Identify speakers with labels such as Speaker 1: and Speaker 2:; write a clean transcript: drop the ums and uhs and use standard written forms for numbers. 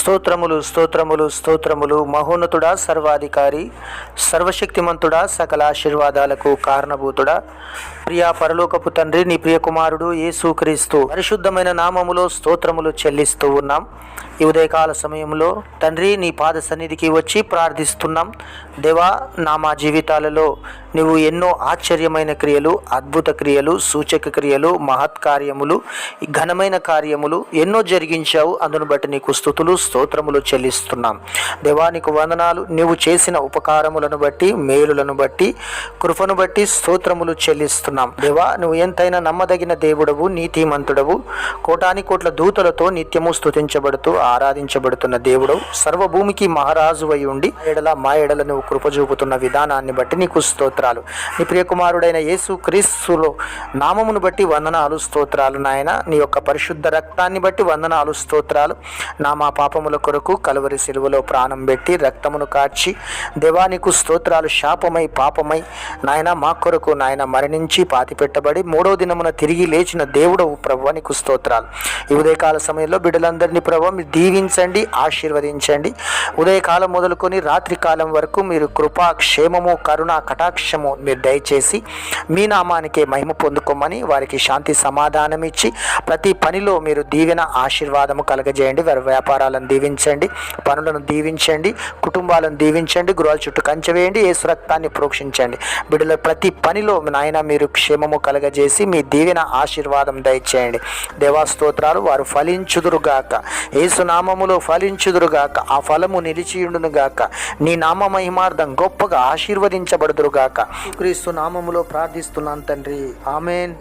Speaker 1: స్తోత్రములు స్తోత్రములు స్తోత్రములు. మహోన్నతుడా, సర్వాధికారి, సర్వశక్తిమంతుడా, సకల ఆశీర్వాదాలకు కారణభూతుడా, ప్రియా పరలోకపు తండ్రి, నీ ప్రియ కుమారుడు యేసుక్రీస్తు పరిశుద్ధమైన నామములో స్తోత్రములు చెల్లిస్తూ ఉన్నాం. ఈ ఉదయకాల సమయంలో తండ్రి, నీ పాద సన్నిధికి వచ్చి ప్రార్థిస్తున్నాం. దేవా, మా జీవితాలలో నువ్వు ఎన్నో ఆశ్చర్యమైన క్రియలు, అద్భుత క్రియలు, సూచక క్రియలు, మహత్కార్యములు, ఘనమైన కార్యములు ఎన్నో జరిగించావు. అందును బట్టి నీకు స్తుతులు స్తోత్రములు చెల్లిస్తున్నాం. దేవా, నీకు వందనాలు. నీవు చేసిన ఉపకారములను బట్టి, మేలులను బట్టి, కృపను బట్టి స్తోత్రములు చెల్లిస్తున్నాం. దేవా, నువ్వు ఎంతైనా నమ్మదగిన దేవుడవు, నీతిమంతుడవు, కోటాని కోట్ల దూతలతో నిత్యము స్తుతించబడుతూ ఆరాధించబడుతున్న దేవుడవు, సర్వభూమికి మహారాజు అయి ఉండి మా ఎడల నువ్వు కృప చూపుతున్న విధానాన్ని బట్టి నీకు స్తోత్రాలు. నీ ప్రియకుమారుడైన యేసు క్రీస్తులో నామమును బట్టి వందనాలు స్తోత్రాలు. నాయన, నీ యొక్క పరిశుద్ధ రక్తాన్ని బట్టి వందనాలు స్తోత్రాలు. మా పాపముల కొరకు కలువరి సిలువలో ప్రాణం పెట్టి రక్తమును కార్చి దేవా నీకు స్తోత్రాలు. శాపమై పాపమై నాయన మా కొరకు నాయన మరణించి పాతి పెట్టబడి మూడవ దినమున తిరిగి లేచిన దేవుడవు ప్రభువా, నీకు స్తోత్రాలు. ఈ ఉదయకాల సమయంలో బిడ్డలందరినీ ప్రభువా మీరు దీవించండి, ఆశీర్వదించండి. ఉదయకాలం మొదలుకొని రాత్రి కాలం వరకు మీరు కృపా, క్షేమము, కరుణ, కటాక్షము మీరు దయచేసి మీ నామానికే మహిమ పొందుకోమని వారికి శాంతి సమాధానం ఇచ్చి ప్రతి పనిలో మీరు దీవెన ఆశీర్వాదము కలగజేయండి. వారి వ్యాపారాలను దీవించండి, పనులను దీవించండి, కుటుంబాలను దీవించండి, గృహాల చుట్టూ కంచె వేయండి, యేసు రక్తాన్ని ప్రోక్షించండి. బిడ్డల ప్రతి పనిలో నాయన మీరు క్షేమము కలగజేసి మీ దీవెన ఆశీర్వాదం దయచేయండి. దేవా స్తోత్రాలు. వారు ఫలించుదురుగాక, యేసు నామములో ఫలించుదురుగాక, ఆ ఫలము నిలిచియుండునుగాక, నీ నామ మహిమార్థం గొప్పగా ఆశీర్వదించబడుదురుగాక. క్రీస్తు నామములో ప్రార్థిస్తున్నాను తండ్రి, ఆమేన్.